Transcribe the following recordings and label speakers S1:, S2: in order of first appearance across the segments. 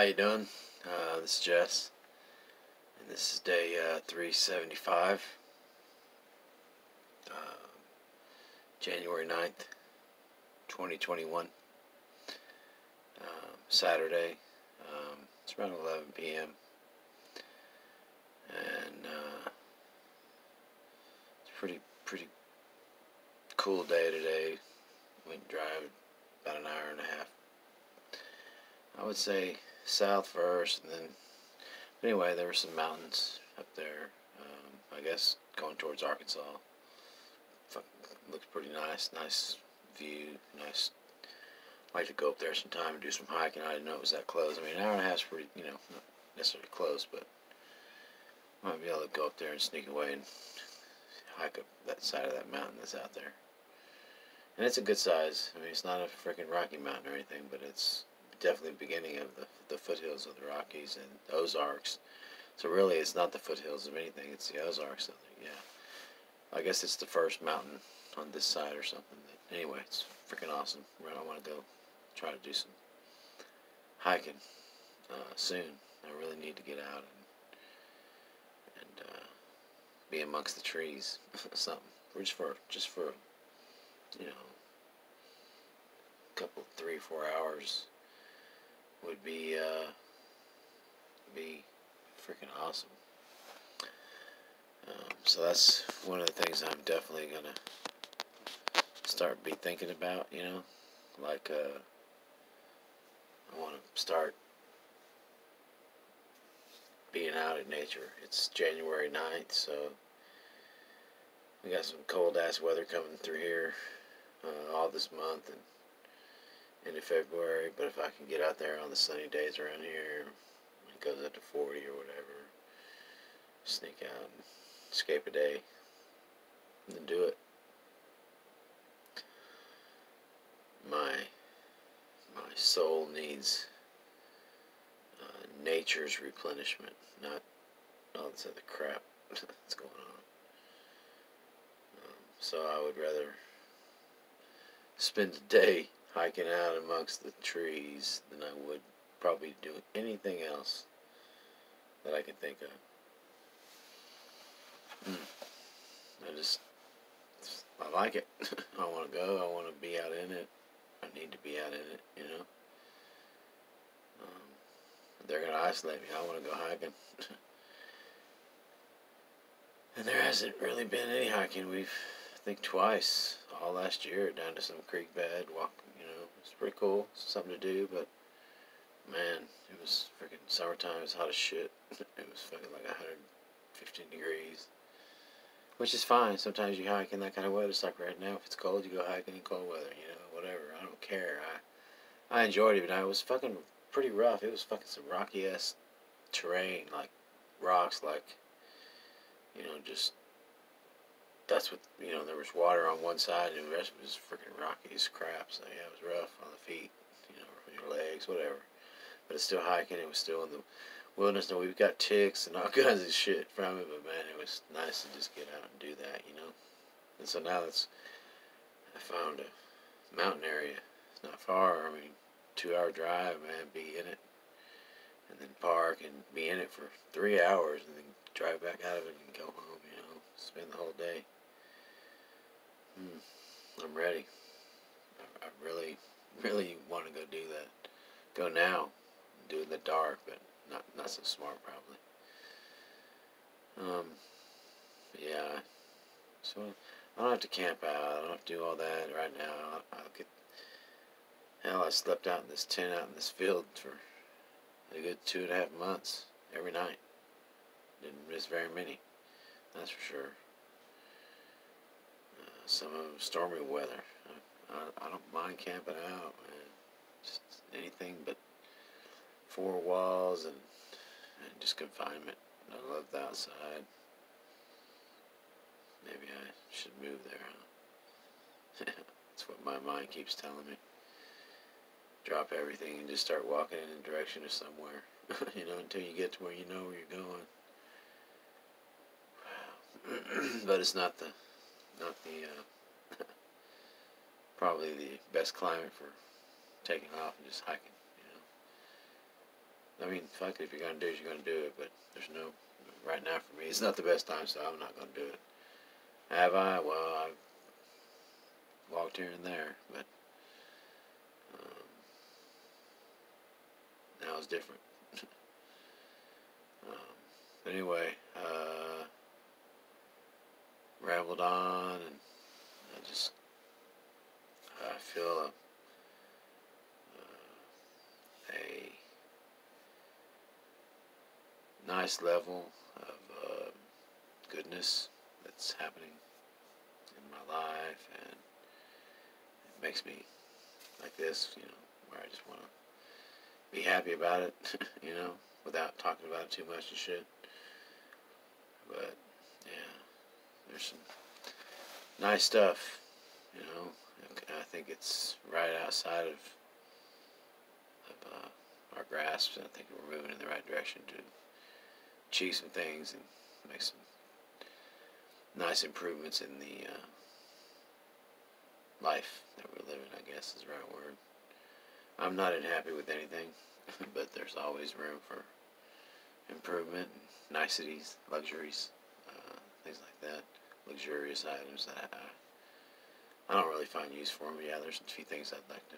S1: you doing? This is Jess, and this is day 375, January 9th, 2021, Saturday. It's around 11 p.m. and it's pretty cool day today. Went and drive about an hour and a half. I would say south first, and then anyway, there were some mountains up there. I guess going towards Arkansas. Looks pretty nice. Nice view. Nice. I'd like to go up there sometime and do some hiking. I didn't know it was that close. I mean, an hour and a half is pretty, not necessarily close, but might be able to go up there and sneak away and hike up that side of that mountain that's out there. And it's a good size. I mean, it's not a freaking Rocky Mountain or anything, but it's definitely the beginning of the foothills of the Rockies and the Ozarks. So really, it's not the foothills of anything. It's the Ozarks. Yeah. I guess it's the first mountain on this side or something. Anyway, it's freaking awesome. I want to go try to do some hiking soon. I really need to get out and be amongst the trees. Something. Just for a couple, 3-4 hours would be freaking awesome. So that's one of the things I'm definitely gonna be thinking about. Like I want to start being out in nature. It's January 9th, so we got some cold ass weather coming through here all this month and into February. But if I can get out there on the sunny days around here, it goes up to 40 or whatever, sneak out and escape a day, and then do it. My soul needs nature's replenishment, not all this other crap that's going on. So I would rather spend a day hiking out amongst the trees than I would probably do anything else that I can think of. I like it. I want to go. I want to be out in it. I need to be out in it, They're going to isolate me. I want to go hiking. And there hasn't really been any hiking. I think twice all last year down to some creek bed, walking, it's pretty cool. It's something to do, but man, it was freaking summertime. It was hot as shit. It was fucking like 115 degrees. Which is fine. Sometimes you hike in that kind of weather. It's like right now, if it's cold, you go hiking in cold weather, whatever. I don't care. I enjoyed it, but it was fucking pretty rough. It was fucking some rocky-ass terrain, like rocks, like, just, that's what, there was water on one side and the rest of it was freaking rocky as crap. So yeah, it was rough on the feet, your legs, whatever. But it's still hiking. It was still in the wilderness. Now we've got ticks and all kinds of shit from it, but man, it was nice to just get out and do that, And so now I found a mountain area. It's not far. I mean, 2-hour drive, man, be in it, and then park and be in it for 3 hours, and then drive back out of it and go home. Spend the whole day. I'm ready. I really, really want to go do that. Go now. Do it in the dark, but not so smart probably. Yeah. So I don't have to camp out. I don't have to do all that right now. I slept out in this tent out in this field for a good 2.5 months every night. Didn't miss very many, that's for sure. Some of them stormy weather. I don't mind camping out, man. Just anything but 4 walls and just confinement. I love the outside. Maybe I should move there, huh? That's what my mind keeps telling me. Drop everything and just start walking in the direction of somewhere. Until you get to where you know where you're going. But it's not the probably the best climate for taking off and just hiking. I mean, fuck it, if you're gonna do it, you're gonna do it. But there's no, right now for me, it's not the best time, so I'm not gonna do it. Have I? Well, I've walked here and there, but um, now it's different. Anyway, rambled on, and I feel a nice level of goodness that's happening in my life, and it makes me like this, where I just want to be happy about it, without talking about it too much and shit. But yeah, there's some nice stuff, I think it's right outside of our grasp, and I think we're moving in the right direction to achieve some things and make some nice improvements in the life that we're living, I guess is the right word. I'm not unhappy with anything, but there's always room for improvement, and niceties, luxuries, things like that. Luxurious items that I don't really find use for them. Yeah, there's a few things I'd like to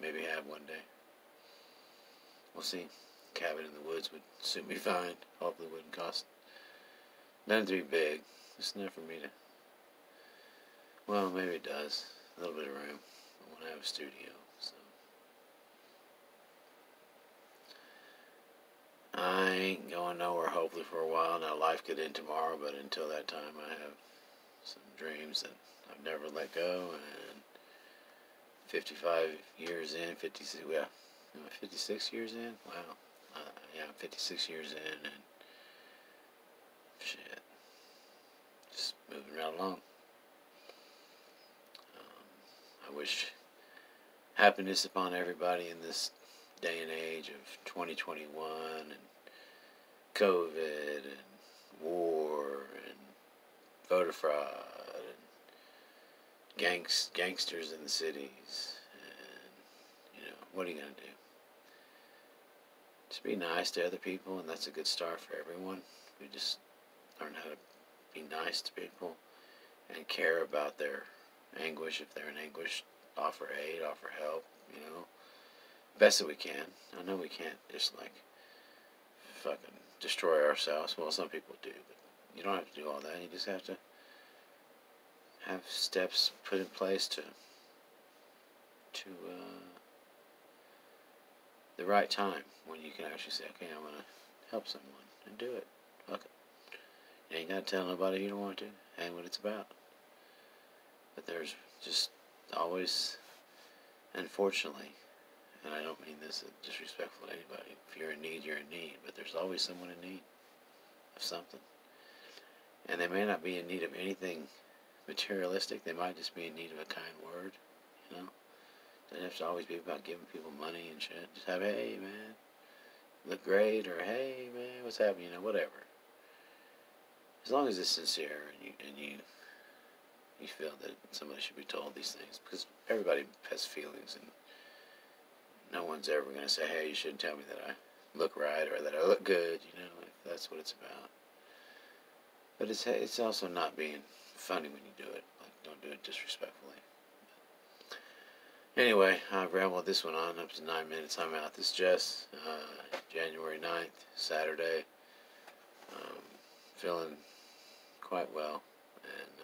S1: maybe have one day. We'll see. Cabin in the woods would suit me fine. Hopefully it wouldn't cost nothing to be big. It's enough for me to, well, maybe it does. A little bit of room. I want to have a studio, so. I ain't going nowhere hopefully for a while. Now life could end tomorrow, but until that time I have some dreams that I've never let go, and 55 years in, 56, yeah, 56 years in? Wow. Yeah, 56 years in, and shit, just moving right along. I wish happiness upon everybody in this day and age of 2021, and COVID, and war, and voter fraud, and gangsters in the cities, and, what are you going to do? Just be nice to other people, and that's a good start for everyone. We just learn how to be nice to people and care about their anguish. If they're in anguish, offer aid, offer help, best that we can. I know we can't just fucking destroy ourselves. Well, some people do, but you don't have to do all that. You just have to have steps put in place to the right time, when you can actually say, okay, I'm going to help someone, and do it. Fuck it. You ain't got to tell nobody you don't want to. Ain't what it's about. But there's just always, unfortunately, and I don't mean this as disrespectful to anybody, if you're in need, you're in need, but there's always someone in need of something. And they may not be in need of anything materialistic, they might just be in need of a kind word, Doesn't have to always be about giving people money and shit. Just have, hey, man, look great, or hey, man, what's happening, whatever. As long as it's sincere, and you feel that somebody should be told these things, because everybody has feelings, and no one's ever going to say, hey, you shouldn't tell me that I look right or that I look good, if that's what it's about. But it's also not being funny when you do it. Don't do it disrespectfully. Anyway, I've rambled this one on up to 9 minutes. I'm out. This is Jess, January 9th, Saturday. Feeling quite well, and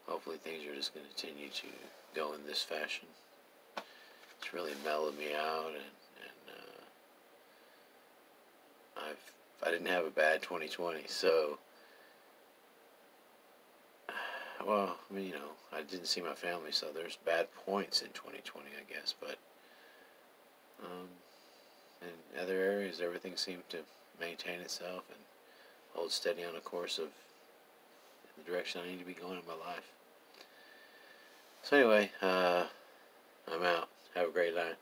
S1: hopefully things are just going to continue to go in this fashion. It's really mellowed me out, and I didn't have a bad 2020, so, well, I mean, I didn't see my family, so there's bad points in 2020, I guess, but in other areas, everything seemed to maintain itself and hold steady on a course of the direction I need to be going in my life. So anyway, I'm out. Have a great night.